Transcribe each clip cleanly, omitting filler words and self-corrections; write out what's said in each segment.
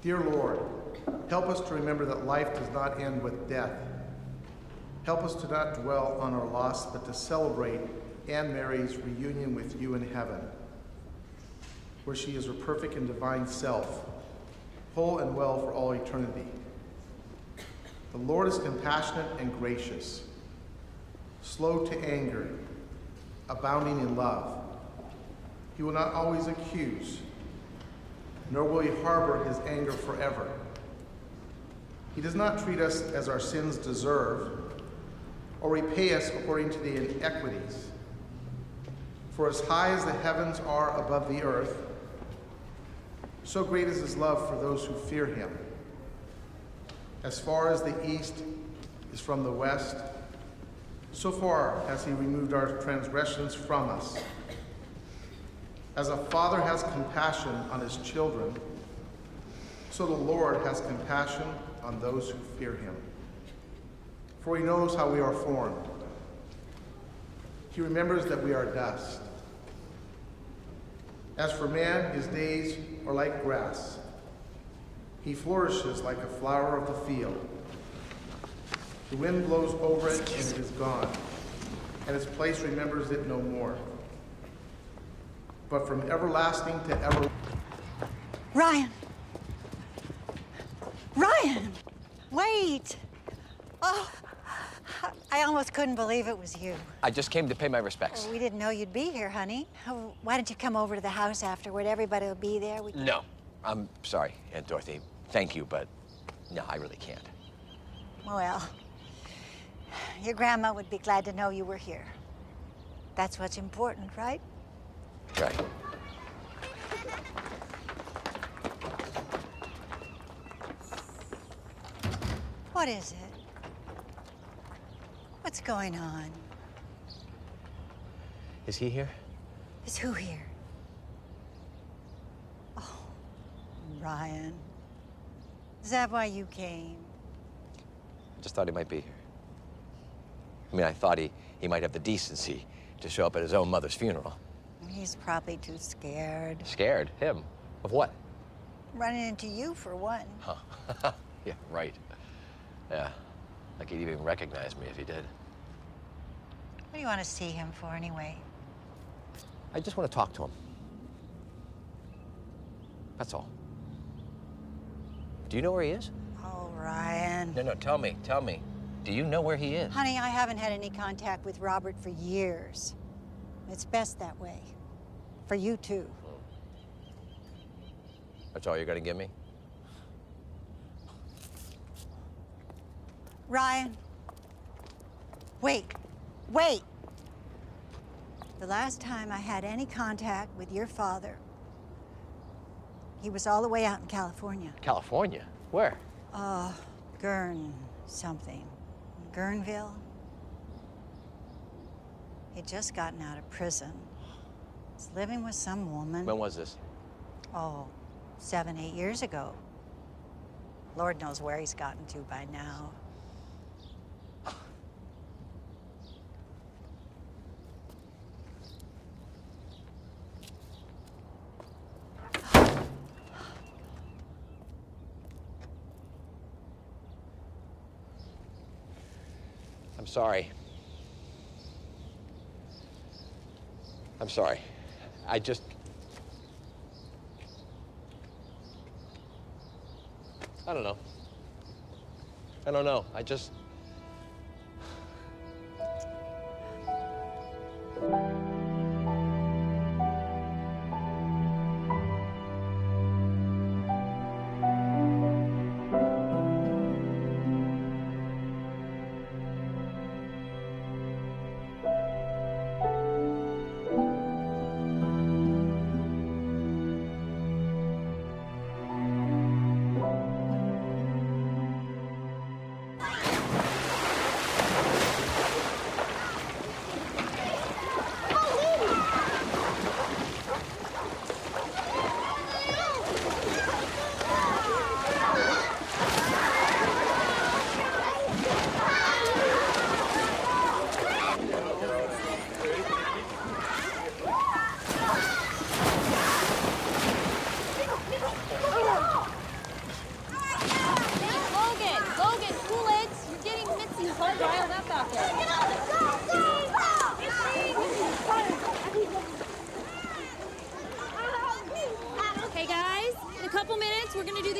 Dear Lord, help us to remember that life does not end with death. Help us to not dwell on our loss, but to celebrate Anne Mary's reunion with you in heaven, where she is her perfect and divine self, whole and well for all eternity. The Lord is compassionate and gracious, slow to anger, abounding in love. He will not always accuse, nor will he harbor his anger forever. He does not treat us as our sins deserve, or repay us according to the inequities. For as high as the heavens are above the earth, so great is his love for those who fear him. As far as the east is from the west, so far has he removed our transgressions from us. As a father has compassion on his children, so the Lord has compassion on those who fear him. For he knows how we are formed. He remembers that we are dust. As for man, his days are like grass. He flourishes like a flower of the field. The wind blows over it and it is gone, and its place remembers it no more. But from everlasting to ever... Ryan! Ryan! Wait! Oh, I almost couldn't believe it was you. I just came to pay my respects. Oh, we didn't know you'd be here, honey. Oh, why don't you come over to the house afterward? Everybody will be there. No, I'm sorry, Aunt Dorothy. Thank you, but no, I really can't. Well, your grandma would be glad to know you were here. That's what's important, right? Right. What is it? What's going on? Is he here? Is who here? Oh, Ryan. Is that why you came? I just thought he might be here. I mean, I thought he might have the decency to show up at his own mother's funeral. He's probably too scared. Scared? Him? Of what? Running into you, for one. Huh. Yeah, right. Yeah. Like he'd even recognize me if he did. What do you want to see him for, anyway? I just want to talk to him. That's all. Do you know where he is? Oh, Ryan. No, tell me. Do you know where he is? Honey, I haven't had any contact with Robert for years. It's best that way. For you, too. That's all you're gonna give me? Ryan. Wait. The last time I had any contact with your father, he was all the way out in California. California? Where? Something. Guerneville. He'd just gotten out of prison. He's living with some woman. When was this? Oh, 7, 8 years ago. Lord knows where he's gotten to by now. I'm sorry. I'm sorry. I don't know.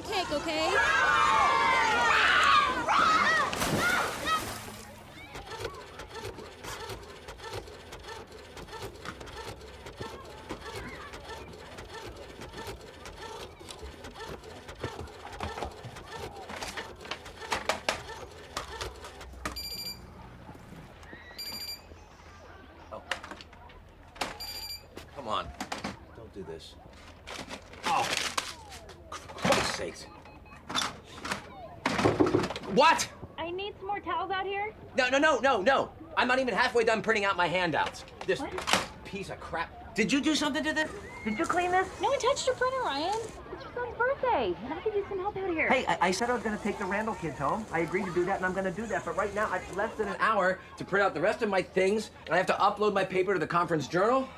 cake, okay? Oh. Come on. Don't do this. Oh. For Christ's sakes. What? I need some more towels out here. No. I'm not even halfway done printing out my handouts. This What? piece of crap. Did you do something to this? Did you clean this? No one touched your printer, Ryan. It's your son's birthday, and I could use some help out here. Hey, I said I was going to take the Randall kids home. I agreed to do that, and I'm going to do that. But right now, I've less than an hour to print out the rest of my things, and I have to upload my paper to the conference journal.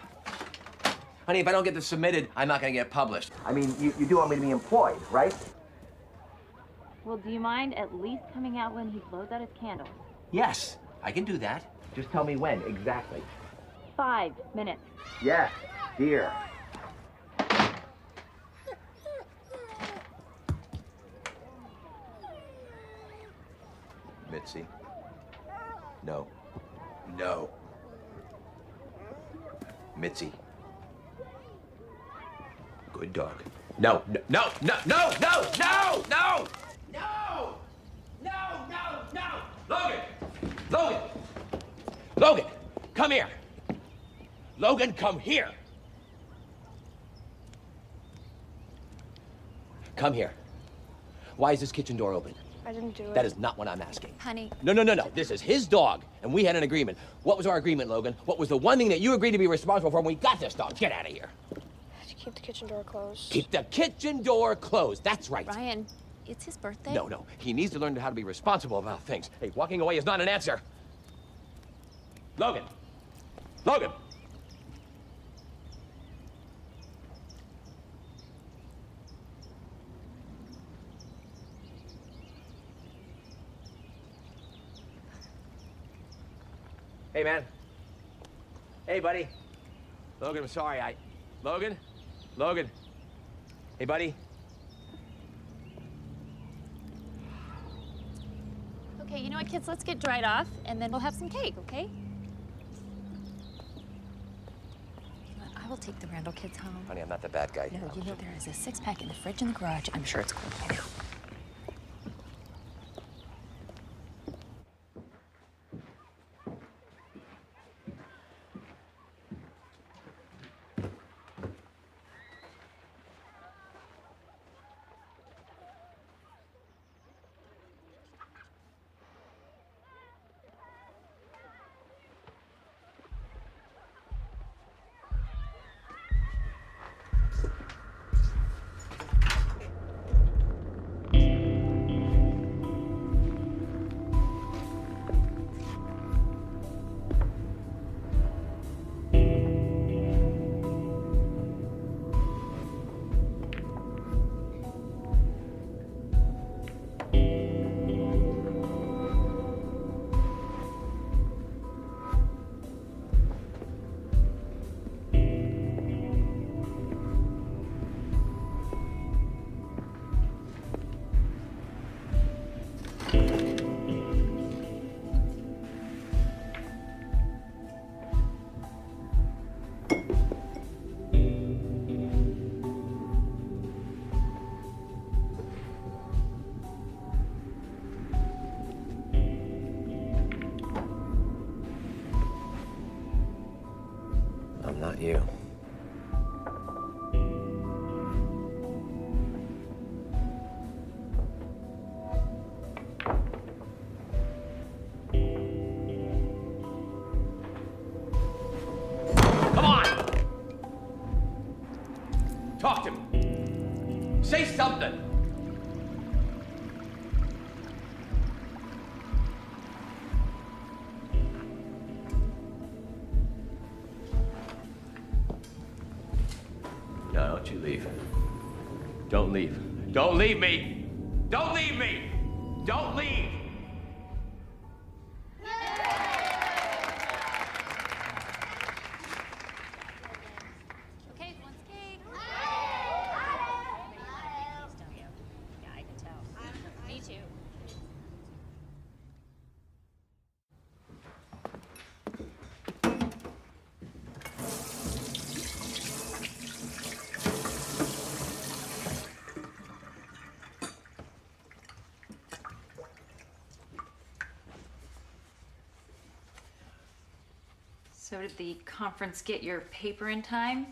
Honey, if I don't get this submitted, I'm not going to get published. I mean, you do want me to be employed, right? Well, do you mind at least coming out when he blows out his candles? Yes, I can do that. Just tell me when, exactly. 5 minutes. Yes, dear. Mitzi. No. No. Mitzi. Good dog. No. Logan, come here. Logan, come here. Come here. Why is this kitchen door open? I didn't do it. That is not what I'm asking. Honey. No. This is his dog, and we had an agreement. What was our agreement, Logan? What was the one thing that you agreed to be responsible for when we got this dog? Get out of here. To keep the kitchen door closed. Keep the kitchen door closed. That's right. Ryan, it's his birthday. No. He needs to learn how to be responsible about things. Hey, walking away is not an answer. Logan. Hey, man. Hey, buddy. Logan, I'm sorry. Logan? Hey, buddy. Okay, you know what, kids? Let's get dried off, and then we'll have some cake, okay? I will take the Randall kids home. Honey, I'm not the bad guy. No, you know there is a 6-pack in the fridge in the garage. I'm sure it's cold by now. I'm not you. Come on! Talk to me. Say something. No, don't you leave. Don't leave. Don't leave me! Don't leave me! Don't leave! Okay, who wants cake? So did the conference get your paper in time?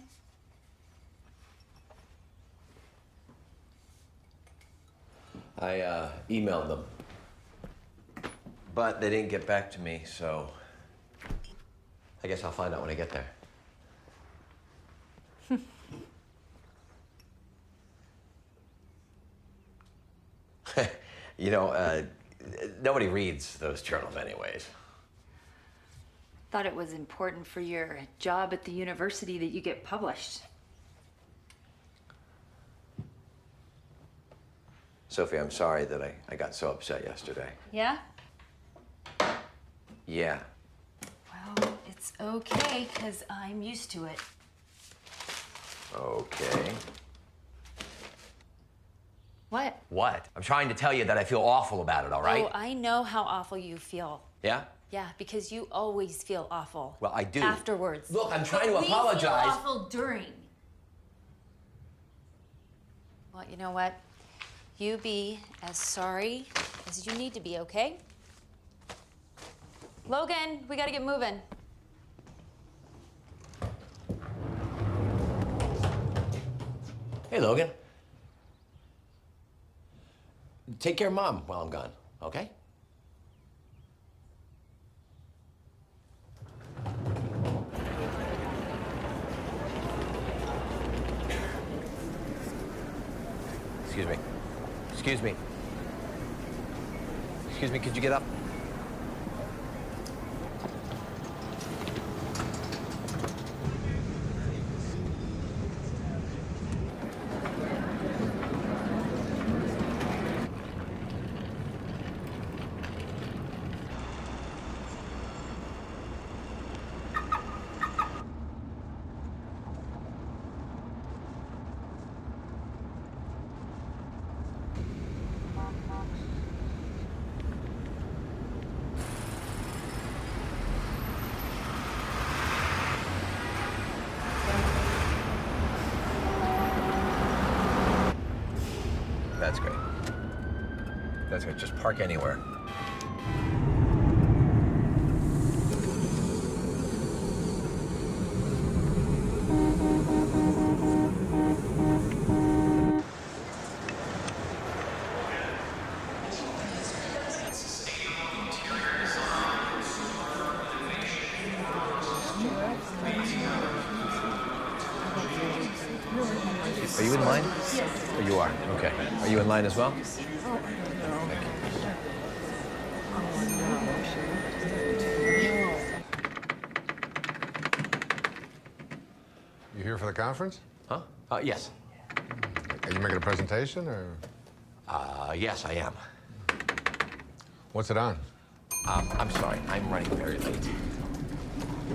I emailed them, but they didn't get back to me, so I guess I'll find out when I get there. You know, nobody reads those journals anyways. Thought it was important for your job at the university that you get published. Sophie, I'm sorry that I got so upset yesterday. Yeah? Yeah. Well, it's okay, because I'm used to it. Okay. What? What? I'm trying to tell you that I feel awful about it, all right? Oh, I know how awful you feel. Yeah? Yeah, because you always feel awful. Well, I do. Afterwards. Look, I'm trying to But apologize. We feel awful during. Well, you know what? You be as sorry as you need to be, okay? Logan, we gotta get moving. Hey, Logan. Take care of Mom while I'm gone, okay? Excuse me. Excuse me. Excuse me, could you get up? That's great. That's great. Just park anywhere. Are you in line? Oh, you are. Okay. Are you in line as well? Thank You here for the conference? Huh? Yes. Are you making a presentation, or Yes, I am. what's it on? I'm sorry. I'm running very late.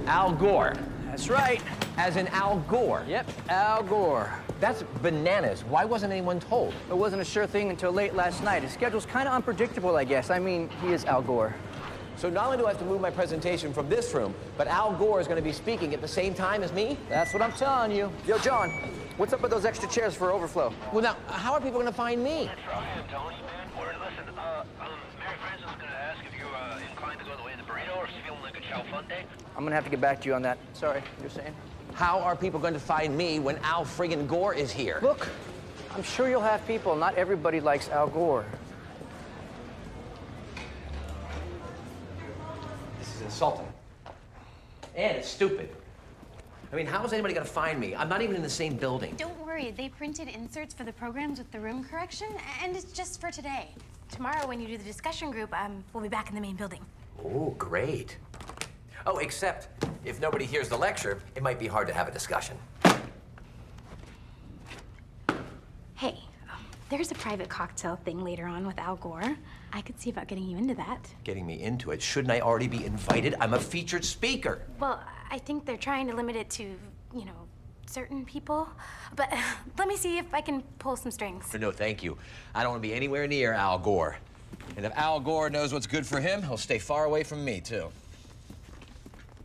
Al Gore. That's right. As in Al Gore. Yep, Al Gore. That's bananas. Why wasn't anyone told? It wasn't a sure thing until late last night. His schedule's kind of unpredictable, I guess. I mean, he is Al Gore. So not only do I have to move my presentation from this room, but Al Gore is going to be speaking at the same time as me? That's what I'm telling you. Yo, John, what's up with those extra chairs for overflow? Well, now, how are people going to find me? That's right, I'm telling you, man. Or listen, Mary Frances is gonna ask if you're inclined to go the way of the burrito or if you're feeling like a chow fun day. I'm gonna have to get back to you on that. Sorry, you're saying? How are people going to find me when Al friggin' Gore is here? Look, I'm sure you'll have people. Not everybody likes Al Gore. This is insulting. And it's stupid. I mean, how is anybody going to find me? I'm not even in the same building. Don't worry, they printed inserts for the programs with the room correction, and it's just for today. Tomorrow, when you do the discussion group, we'll be back in the main building. Oh, great. Oh, except if nobody hears the lecture, it might be hard to have a discussion. Hey, there's a private cocktail thing later on with Al Gore. I could see about getting you into that. Getting me into it. Shouldn't I already be invited? I'm a featured speaker. Well, I think they're trying to limit it to, you know, certain people. But let me see if I can pull some strings. No, thank you. I don't want to be anywhere near Al Gore. And if Al Gore knows what's good for him, he'll stay far away from me, too.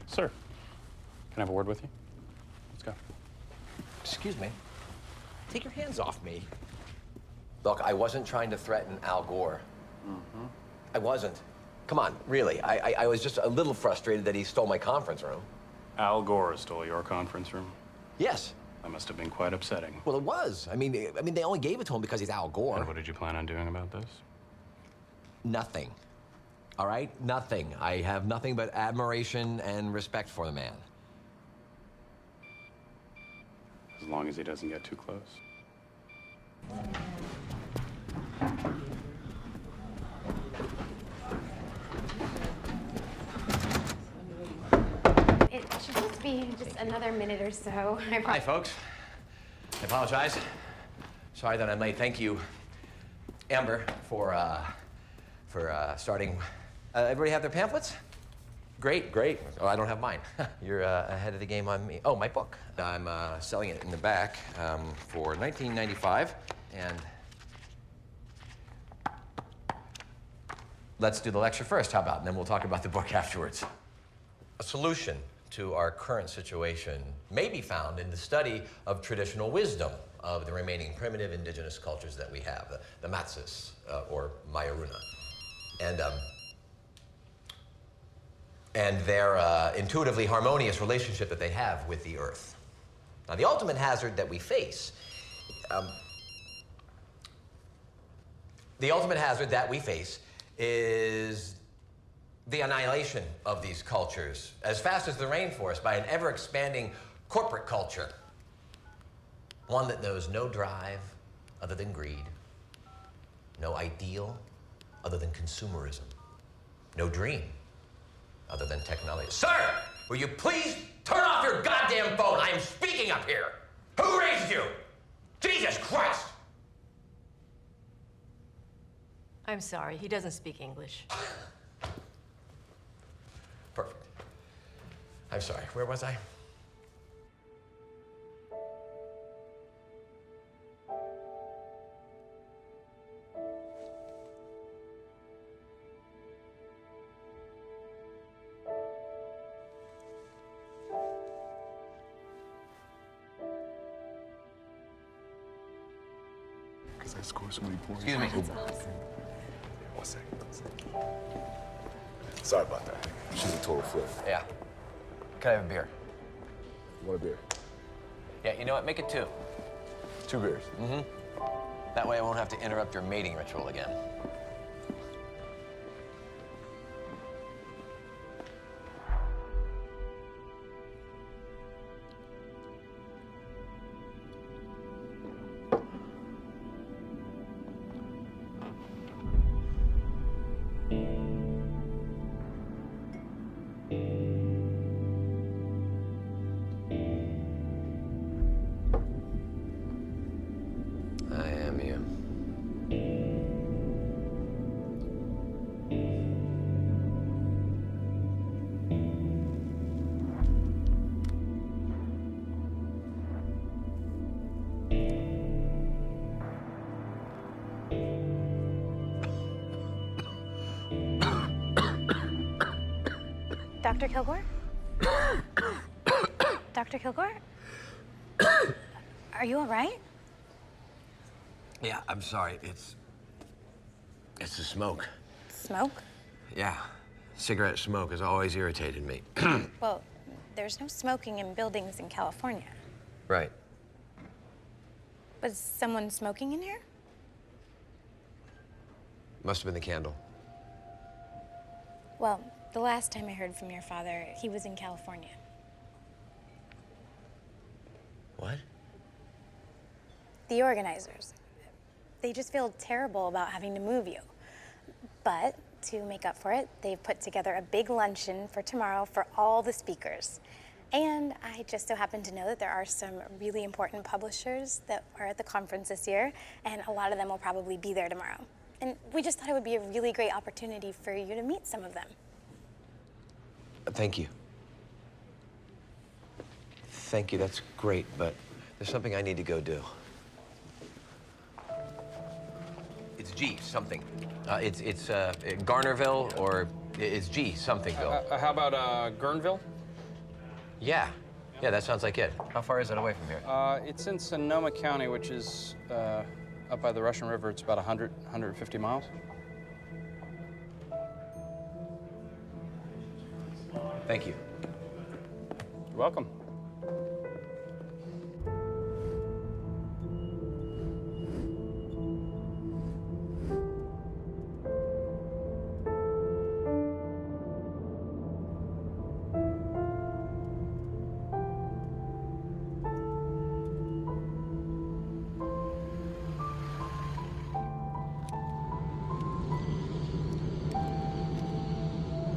Sir, can I have a word with you? Let's go. Excuse me. Take your hands off me. Look, I wasn't trying to threaten Al Gore. I wasn't. Come on, really. I was just a little frustrated that he stole my conference room. Al Gore stole your conference room? Yes. That must have been quite upsetting. Well, it was. I mean, they only gave it to him because he's Al Gore. And what did you plan on doing about this? Nothing. All right? Nothing. I have nothing but admiration and respect for the man. As long as he doesn't get too close. It should just be just another minute or so. Hi, folks. I apologize. Sorry that I'm late. Thank you, Amber, for starting. Everybody have their pamphlets? Great, great. Oh, I don't have mine. You're ahead of the game on me. Oh, my book. I'm selling it in the back for $19.95, and let's do the lecture first. How about? And then we'll talk about the book afterwards. A solution to our current situation may be found in the study of traditional wisdom of the remaining primitive indigenous cultures that we have, the Matsus or Mayaruna, and their intuitively harmonious relationship that they have with the earth. Now, the ultimate hazard that we face, is the annihilation of these cultures as fast as the rainforest by an ever-expanding corporate culture. One that knows no drive other than greed, no ideal other than consumerism, no dream other than technology. Sir, will you please turn off your goddamn phone? I am speaking up here. Who raised you? Jesus Christ! I'm sorry, he doesn't speak English. Perfect. I'm sorry, where was I? Because I scored so many points. Excuse me. That's awesome. One second. Sorry about that. She's a total flip. Yeah. Can I have a beer? You want a beer? Yeah, you know what? Make it 2. 2 beers. Mm-hmm. That way I won't have to interrupt your mating ritual again. I am you. Dr. Kilgore? Dr. Kilgore? Are you all right? Yeah, I'm sorry. It's the smoke. Smoke? Yeah. Cigarette smoke has always irritated me. Well, there's no smoking in buildings in California. Right. Was someone smoking in here? Must have been the candle. Well, the last time I heard from your father, he was in California. What? The organizers. They just feel terrible about having to move you. But to make up for it, they've put together a big luncheon for tomorrow for all the speakers. And I just so happen to know that there are some really important publishers that are at the conference this year, and a lot of them will probably be there tomorrow. And we just thought it would be a really great opportunity for you to meet some of them. Thank you. Thank you, that's great, but there's something I need to go do. It's G something. It's Garnerville, or it's G somethingville. How about Guerneville? Yeah, that sounds like it. How far is it away from here? It's in Sonoma County, which is up by the Russian River. It's about 150 miles. Thank you. You're welcome.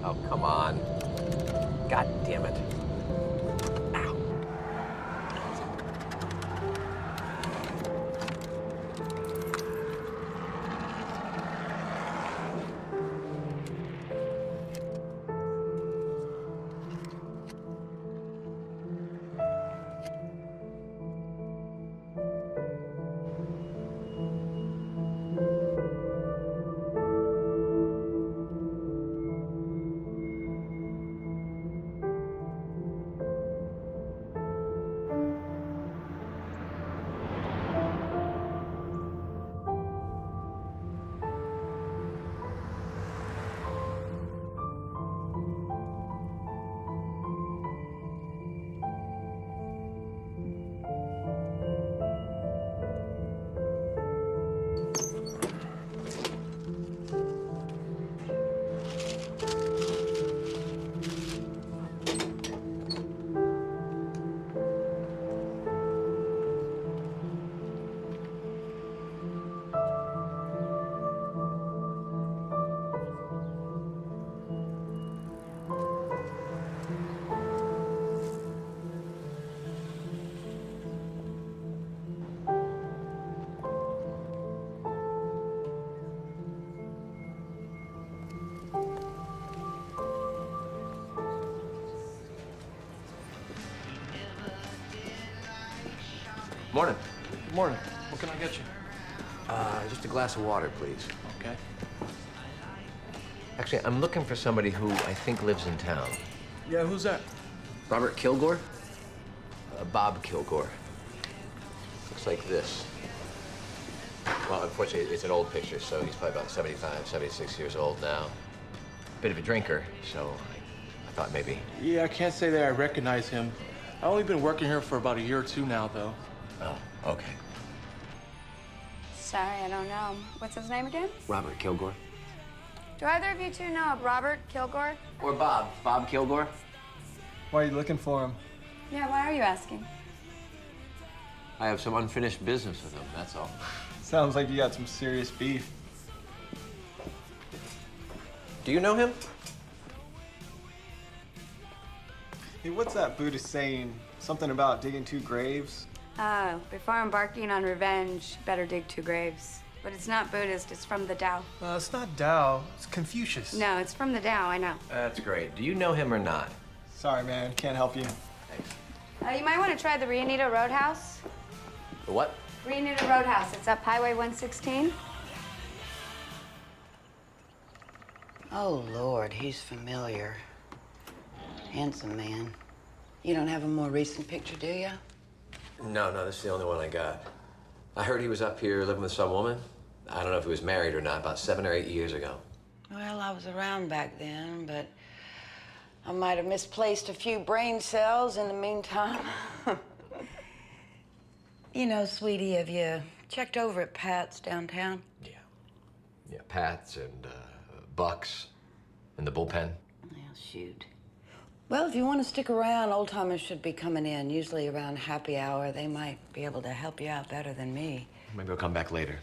Oh, come on. God damn it. Ow. Morning. Good morning. What can I get you? Just a glass of water, please. Okay. Actually, I'm looking for somebody who I think lives in town. Yeah, who's that? Robert Kilgore? Bob Kilgore. Looks like this. Well, unfortunately, it's an old picture, so he's probably about 75, 76 years old now. Bit of a drinker, so I thought maybe. Yeah, I can't say that I recognize him. I've only been working here for about a year or two now, though. Oh, okay. Sorry, I don't know. What's his name again? Robert Kilgore. Do either of you two know a Robert Kilgore? Or Bob. Bob Kilgore? Why are you looking for him? Yeah, why are you asking? I have some unfinished business with him, that's all. Sounds like you got some serious beef. Do you know him? Hey, what's that Buddhist saying? Something about digging 2 graves? Oh, before embarking on revenge, better dig 2 graves. But it's not Buddhist, it's from the Tao. It's not Tao, it's Confucius. No, it's from the Tao, I know. That's great. Do you know him or not? Sorry, man, can't help you. You might want to try the Rianito Roadhouse. The what? Rianito Roadhouse, it's up Highway 116. Oh, Lord, he's familiar. Handsome man. You don't have a more recent picture, do you? No, this is the only one I got. I heard he was up here living with some woman. I don't know if he was married or not, about 7 or 8 years ago. Well, I was around back then, but I might have misplaced a few brain cells in the meantime. You know, sweetie, have you checked over at Pat's downtown? Yeah, Pat's and Buck's and the bullpen. Well, shoot. Well, if you want to stick around, old-timers should be coming in. Usually around happy hour. They might be able to help you out better than me. Maybe I'll come back later.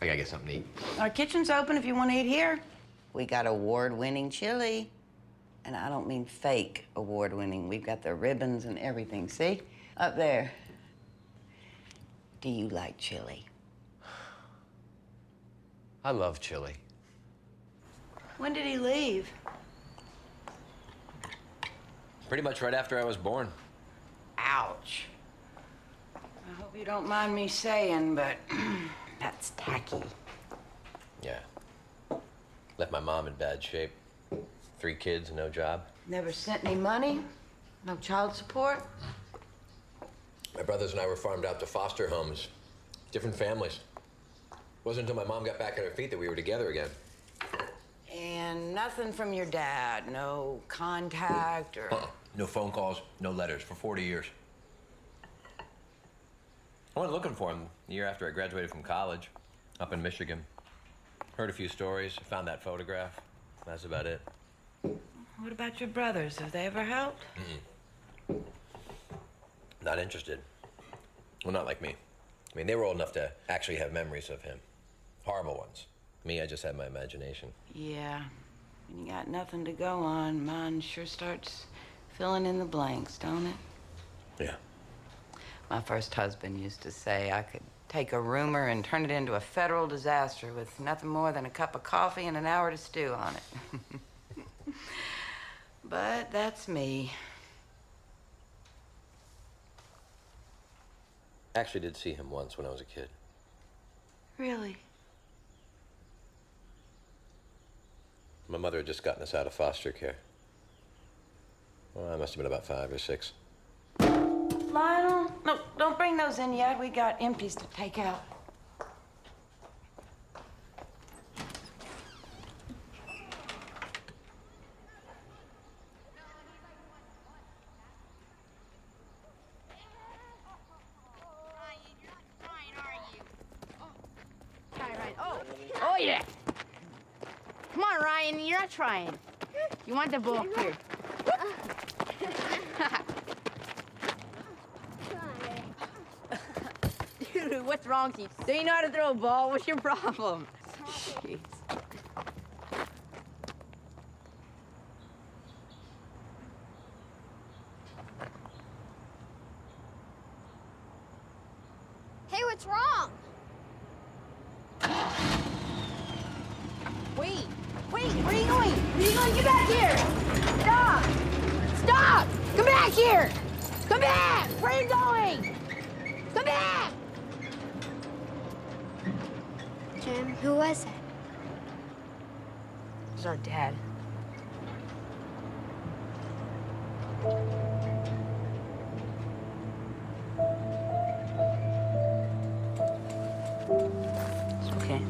I gotta get something to eat. Our kitchen's open if you want to eat here. We got award-winning chili. And I don't mean fake award-winning. We've got the ribbons and everything. See? Up there. Do you like chili? I love chili. When did he leave? Pretty much right after I was born. Ouch. I hope you don't mind me saying, but that's tacky. Yeah. Left my mom in bad shape. 3 kids, no job. Never sent any money? No child support? My brothers and I were farmed out to foster homes. Different families. Wasn't until my mom got back on her feet that we were together again. And nothing from your dad? No contact or... No phone calls, no letters for 40 years. I went looking for him the year after I graduated from college, up in Michigan. Heard a few stories, found that photograph. That's about it. What about your brothers? Have they ever helped? Not interested. Well, not like me. I mean, they were old enough to actually have memories of him. Horrible ones. Me, I just had my imagination. Yeah. When you got nothing to go on, mine sure starts filling in the blanks, don't it? Yeah. My first husband used to say I could take a rumor and turn it into a federal disaster with nothing more than a cup of coffee and an hour to stew on it. But that's me. I actually did see him once when I was a kid. Really? My mother had just gotten us out of foster care. Well, I must have been about 5 or 6. Lionel, no, don't bring those in yet. We got empties to take out. Oh, yeah. Come on, Ryan, you're not trying. You want the ball here. Dude, what's wrong with you? Don't you know how to throw a ball? What's your problem? Jeez. Hey, what's wrong? Wait, where are you going? Where are you going? Get back here! Stop! Stop! Come back here! Come back! Where are you going? Come back! Jim, who was it? It was our dad. It's okay.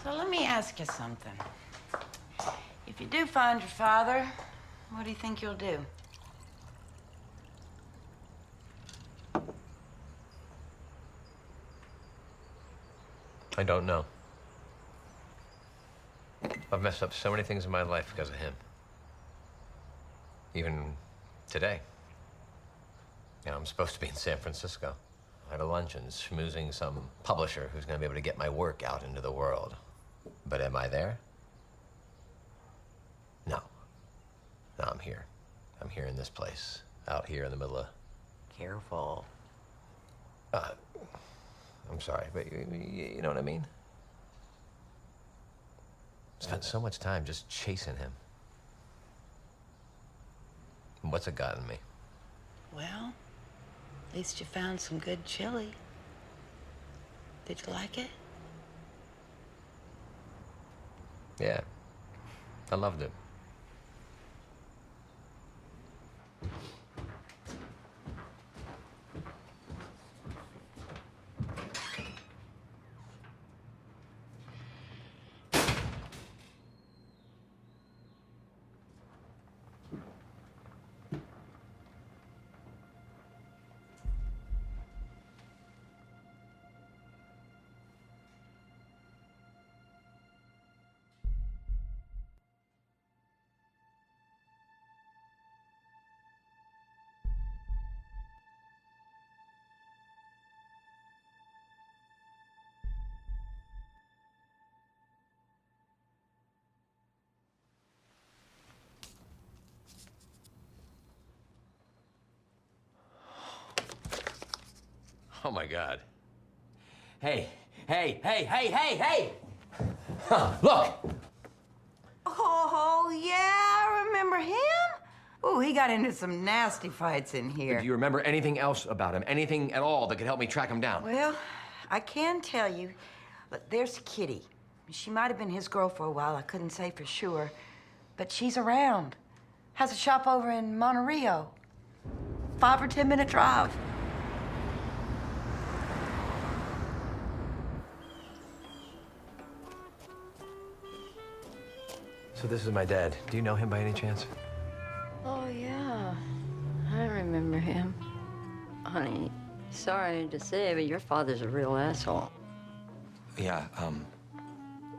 So let me ask you something. If you do find your father, what do you think you'll do? I don't know. I've messed up so many things in my life because of him. Even today. You know, I'm supposed to be in San Francisco. I had a luncheon schmoozing some publisher who's gonna be able to get my work out into the world. But am I there? No. No, I'm here. I'm here in this place. Out here in the middle of... Careful. I'm sorry, but you know what I mean? Spent so much time just chasing him. What's it gotten me? Well, at least you found some good chili. Did you like it? Yeah. I loved it. Oh my God. Hey, hey, hey, hey, hey, hey! Huh, look! Oh, yeah, I remember him. Oh, he got into some nasty fights in here. Do you remember anything else about him? Anything at all that could help me track him down? Well, I can tell you. Look, there's Kitty. She might have been his girl for a while. I couldn't say for sure. But she's around. Has a shop over in Monterey. 5 or 10 minute drive. So this is my dad. Do you know him by any chance? Oh, yeah. I remember him. Honey, sorry to say, but your father's a real asshole. Yeah,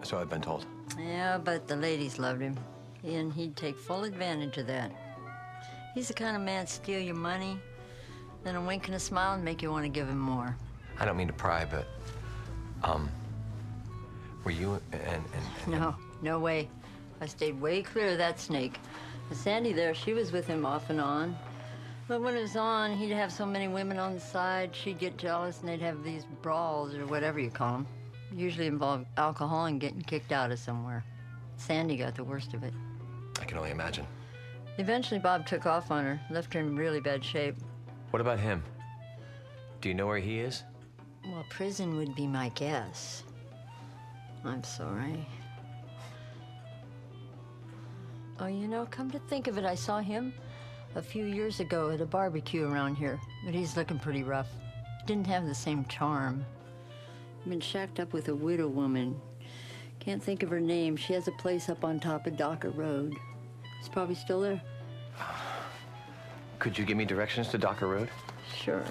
so I've been told. Yeah, but the ladies loved him, and he'd take full advantage of that. He's the kind of man to steal your money, then a wink and a smile and make you want to give him more. I don't mean to pry, but, were you and No, no way. I stayed way clear of that snake. Sandy there, she was with him off and on. But when it was on, he'd have so many women on the side, she'd get jealous and they'd have these brawls or whatever you call them. Usually involved alcohol and getting kicked out of somewhere. Sandy got the worst of it. I can only imagine. Eventually, Bob took off on her, left her in really bad shape. What about him? Do you know where he is? Well, prison would be my guess. I'm sorry. Oh, you know, come to think of it, I saw him a few years ago at a barbecue around here, but he's looking pretty rough. Didn't have the same charm. Been shacked up with a widow woman. Can't think of her name. She has a place up on top of Docker Road. He's probably still there. Could you give me directions to Docker Road? Sure.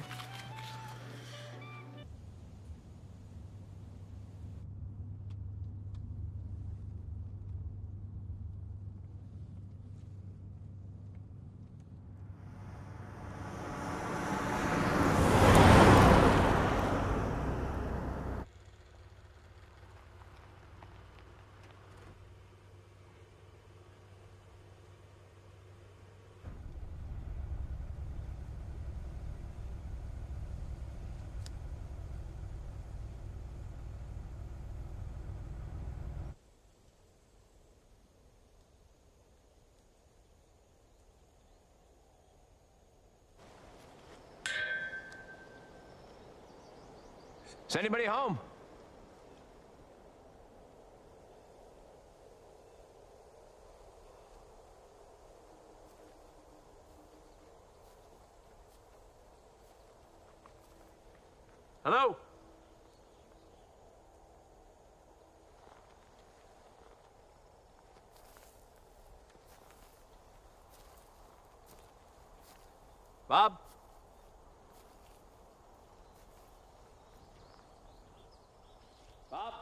Is anybody home? Hello? Bob? Bob?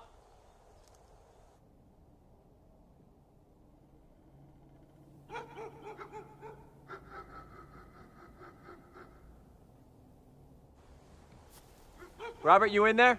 Robert, you in there?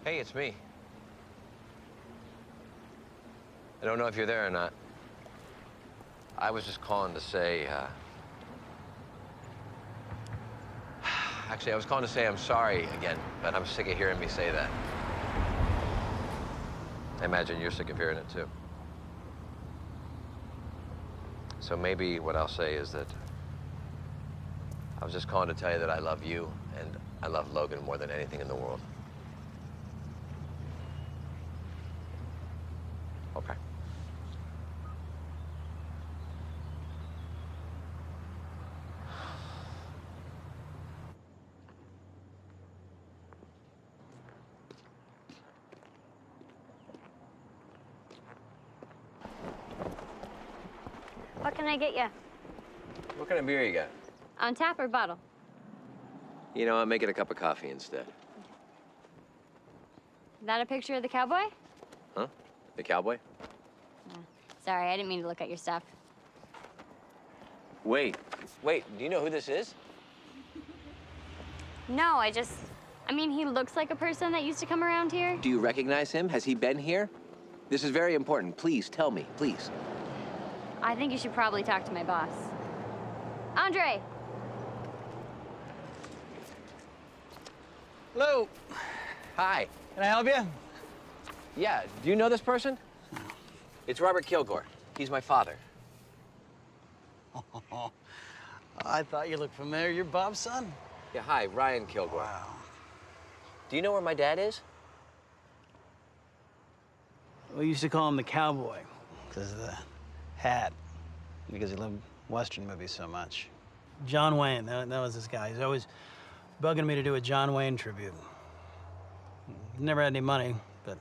Hey, it's me. I don't know if you're there or not. I was just calling to say, Actually, I was calling to say I'm sorry again, but I'm sick of hearing me say that. I imagine you're sick of hearing it, too. So maybe what I'll say is that I was just calling to tell you that I love you, and I love Logan more than anything in the world. Okay. What can I get you? What kind of beer you got? On tap or bottle? You know what, make it a cup of coffee instead. Is that a picture of the cowboy? Huh? The cowboy? Sorry, I didn't mean to look at your stuff. Wait, do you know who this is? No, I mean, he looks like a person that used to come around here. Do you recognize him? Has he been here? This is very important. Please, tell me, please. I think you should probably talk to my boss. Andre! Hello. Hi. Can I help you? Yeah, do you know this person? It's Robert Kilgore. He's my father. I thought you looked familiar. You're Bob's son? Yeah, hi, Ryan Kilgore. Wow. Do you know where my dad is? We used to call him the cowboy because of the hat, because he loved Western movies so much. John Wayne, that was this guy. He's always bugging me to do a John Wayne tribute. He never had any money, but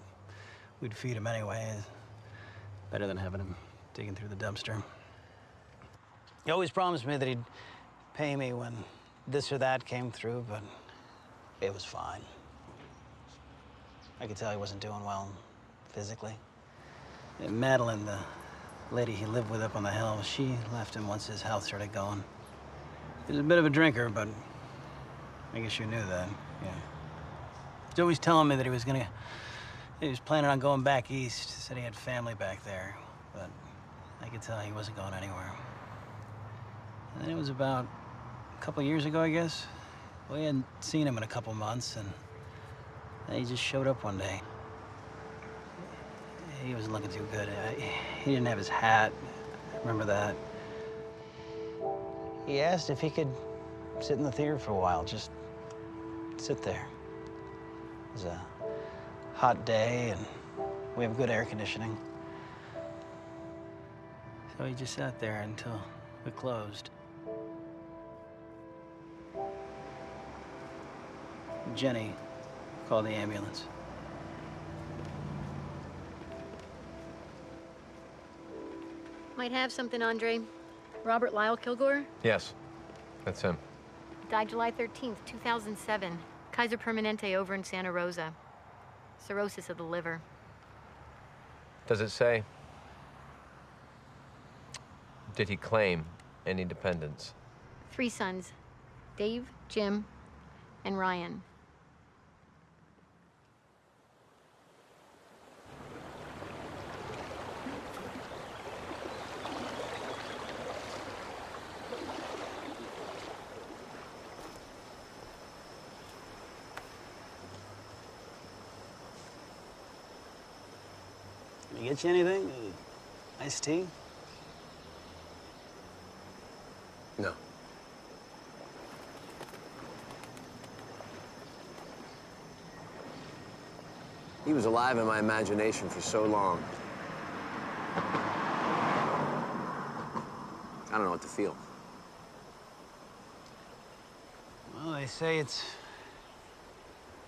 we'd feed him anyway. Better than having him digging through the dumpster. He always promised me that he'd pay me when this or that came through, but it was fine. I could tell he wasn't doing well physically. And Madeline, the lady he lived with up on the hill, she left him once his health started going. He was a bit of a drinker, but I guess you knew that, yeah. He's always telling me that he was planning on going back east. Said he had family back there, but I could tell he wasn't going anywhere. And then it was about a couple years ago, I guess. We hadn't seen him in a couple months, and then he just showed up one day. He wasn't looking too good. He didn't have his hat. I remember that. He asked if he could sit in the theater for a while, just sit there. It was a hot day, and we have good air conditioning. So he just sat there until we closed. Jenny called the ambulance. Might have something, Andre. Robert Lyle Kilgore Yes, that's him. died July 13th, 2007. Kaiser Permanente over in Santa Rosa. Cirrhosis of the liver. Does it say? Did he claim any dependents? 3 sons, Dave, Jim, and Ryan. Can I get you anything? Iced tea? No. He was alive in my imagination for so long. I don't know what to feel. Well, they say it's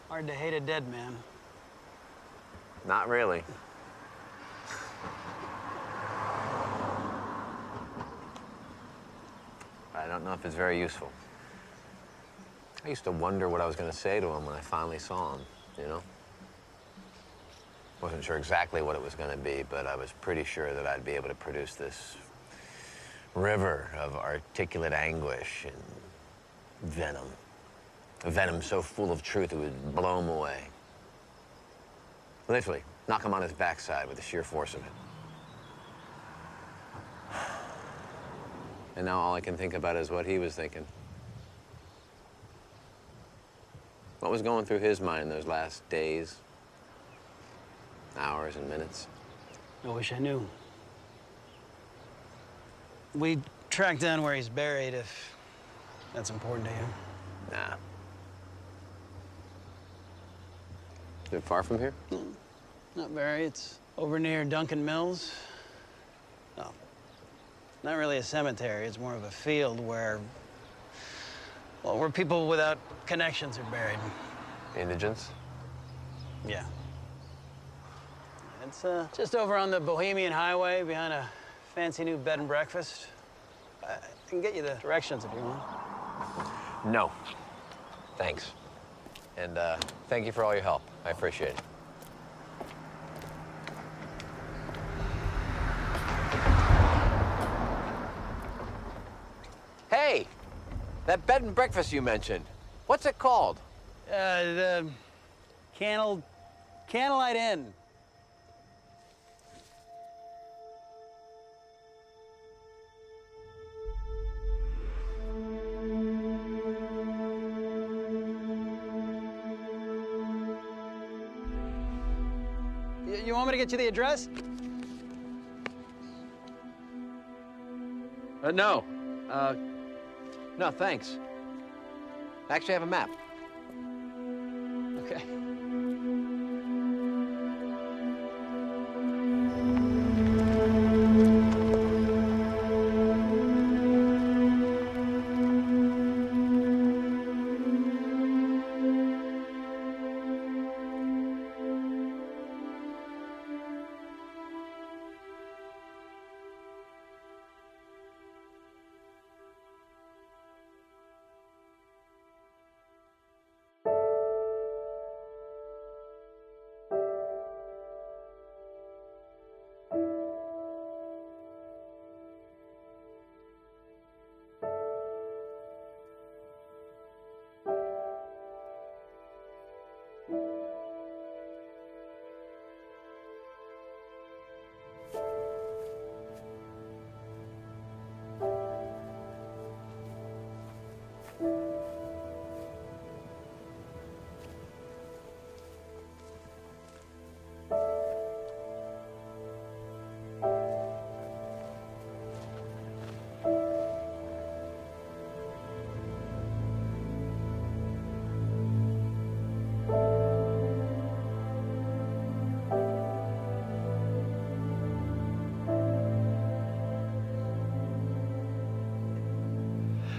hard to hate a dead man. Not really. I don't know if it's very useful. I used to wonder what I was going to say to him when I finally saw him, you know? Wasn't sure exactly what it was going to be, but I was pretty sure that I'd be able to produce this river of articulate anguish and venom. A venom so full of truth it would blow him away. Literally, knock him on his backside with the sheer force of it. And now all I can think about is what he was thinking. What was going through his mind those last days, hours, and minutes? I wish I knew. We track down where he's buried if that's important to you. Nah. Is it far from here? Not very. It's over near Duncan Mills. No, not really a cemetery. It's more of a field where, well, where people without connections are buried. Indigents? Yeah. It's just over on the Bohemian Highway behind a fancy new bed and breakfast. I can get you the directions if you want. No. Thanks. And thank you for all your help. I appreciate it. Hey, that bed and breakfast you mentioned, what's it called? The Candlelight Inn. You want me to get you the address? No. No, thanks. Actually, I have a map. Okay.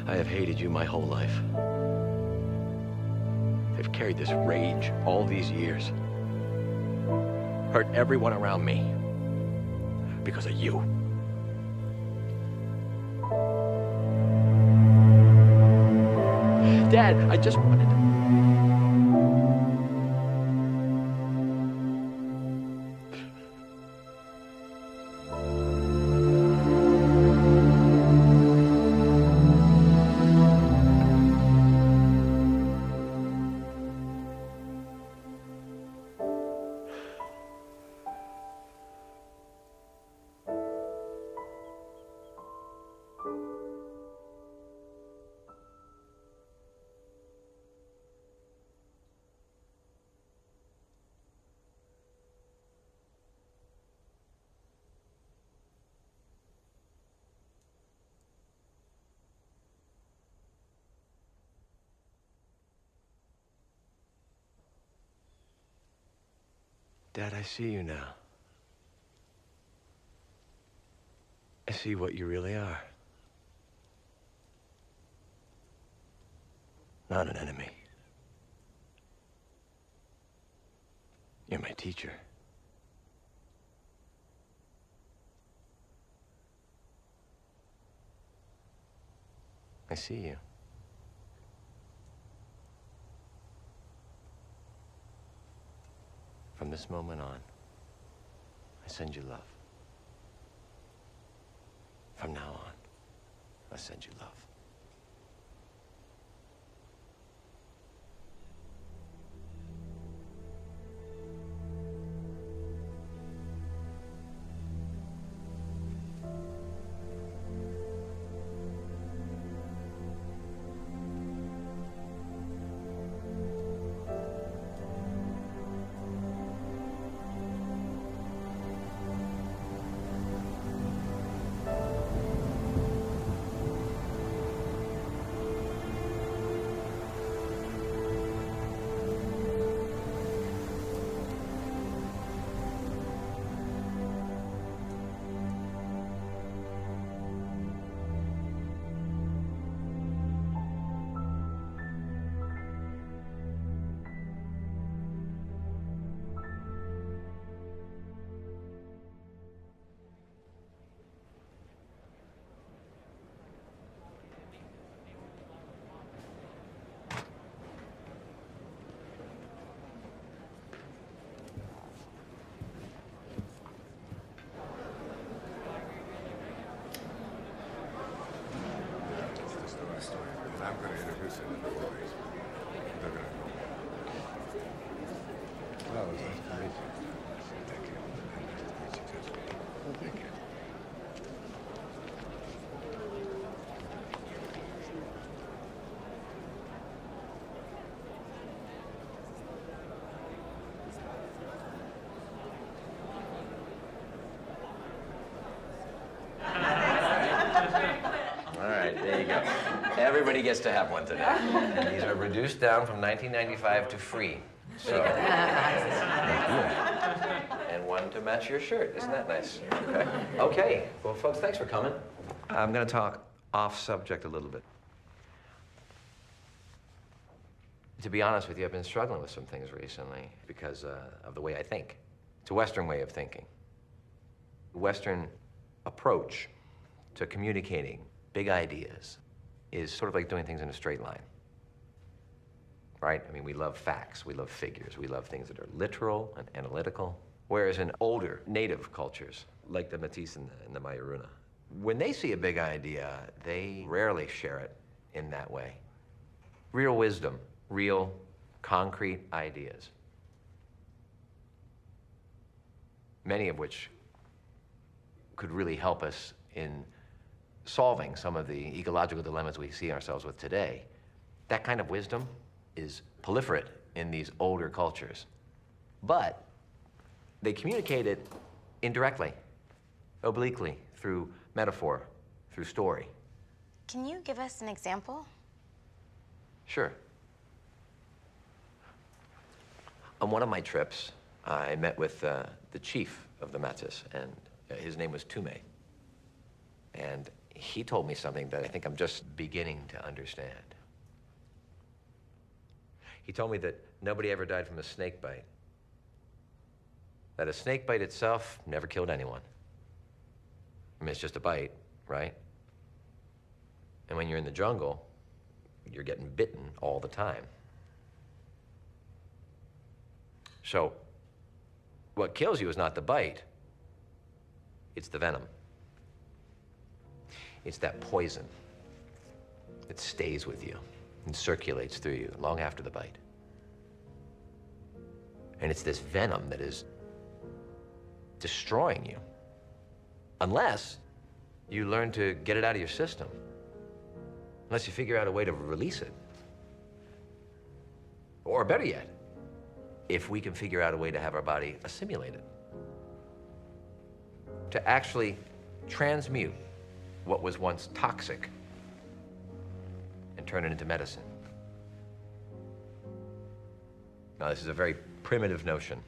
I have hated you my whole life. I've carried this rage all these years. Hurt everyone around me. Because of you. Dad, I just wanted to... Dad, I see you now. I see what you really are. Not an enemy. You're my teacher. I see you. From this moment on, I send you love. From now on, I send you love. gets to have one today. These are reduced down from $19.95 to free. So, and one to match your shirt. Isn't that nice? Okay. Okay. Well, folks, thanks for coming. I'm going to talk off subject a little bit. To be honest with you, I've been struggling with some things recently because of the way I think. It's a Western way of thinking. The Western approach to communicating big ideas is sort of like doing things in a straight line. Right? I mean, we love facts, we love figures, we love things that are literal and analytical. Whereas in older native cultures, like the Métis and the Mayuruna, when they see a big idea, they rarely share it in that way. Real wisdom, real concrete ideas. Many of which could really help us in solving some of the ecological dilemmas we see ourselves with today. That kind of wisdom is proliferate in these older cultures. But they communicate it indirectly, obliquely, through metaphor, through story. Can you give us an example? Sure. On one of my trips, I met with the chief of the Métis, and his name was Tume. And he told me something that I think I'm just beginning to understand. He told me that nobody ever died from a snake bite. That a snake bite itself never killed anyone. I mean, it's just a bite, right? And when you're in the jungle, you're getting bitten all the time. So, what kills you is not the bite, it's the venom. It's that poison that stays with you and circulates through you long after the bite. And it's this venom that is destroying you, unless you learn to get it out of your system, unless you figure out a way to release it. Or better yet, if we can figure out a way to have our body assimilate it, to actually transmute what was once toxic and turn it into medicine. Now, this is a very primitive notion,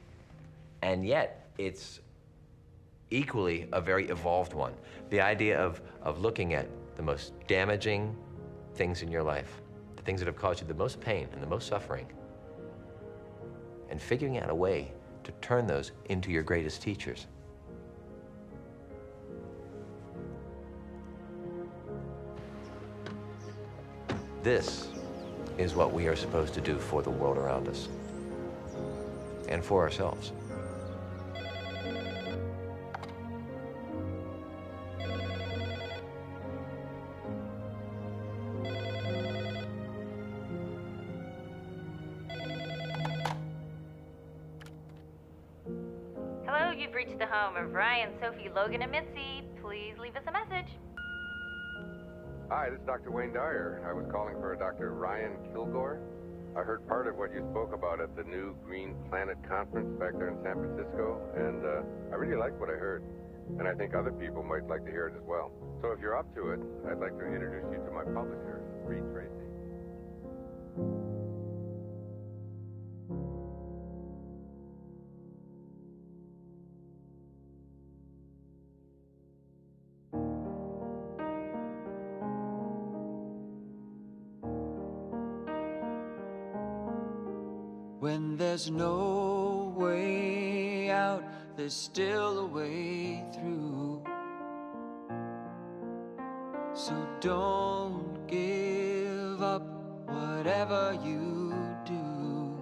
and yet it's equally a very evolved one. The idea of looking at the most damaging things in your life, the things that have caused you the most pain and the most suffering, and figuring out a way to turn those into your greatest teachers. This is what we are supposed to do for the world around us and for ourselves. Hello, you've reached the home of Ryan, Sophie, Logan, and Mitzi. Please leave us a message. Hi, this is Dr. Wayne Dyer. I was calling for a Dr. Ryan Kilgore. I heard part of what you spoke about at the new Green Planet Conference back there in San Francisco, and I really liked what I heard. And I think other people might like to hear it as well. So if you're up to it, I'd like to introduce you to my publisher, Reed Tracy. When there's no way out, there's still a way through. So don't give up whatever you do.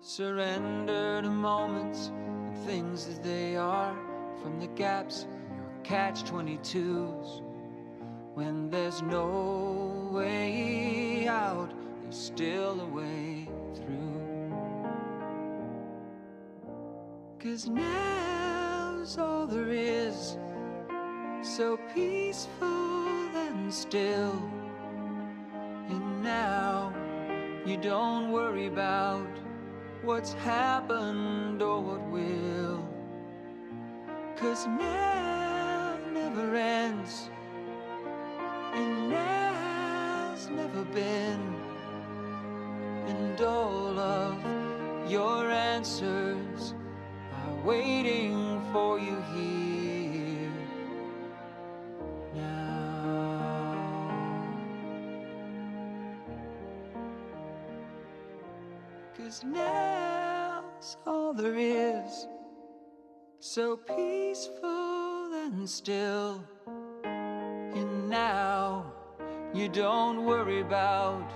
Surrender to moments and things as they are, from the gaps in your catch-22s. When there's no way out, there's still a way through. 'Cause now's all there is, so peaceful and still. And now you don't worry about what's happened or what will. 'Cause now never ends, and now's never been. And all of your answers are waiting for you here now. 'Cause now's all there is, so peaceful and still. And now you don't worry about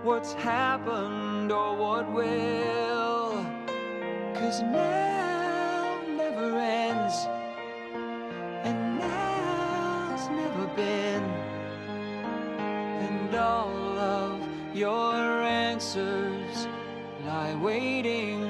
what's happened or what will. 'Cause now never ends, and now's never been. And all of your answers lie waiting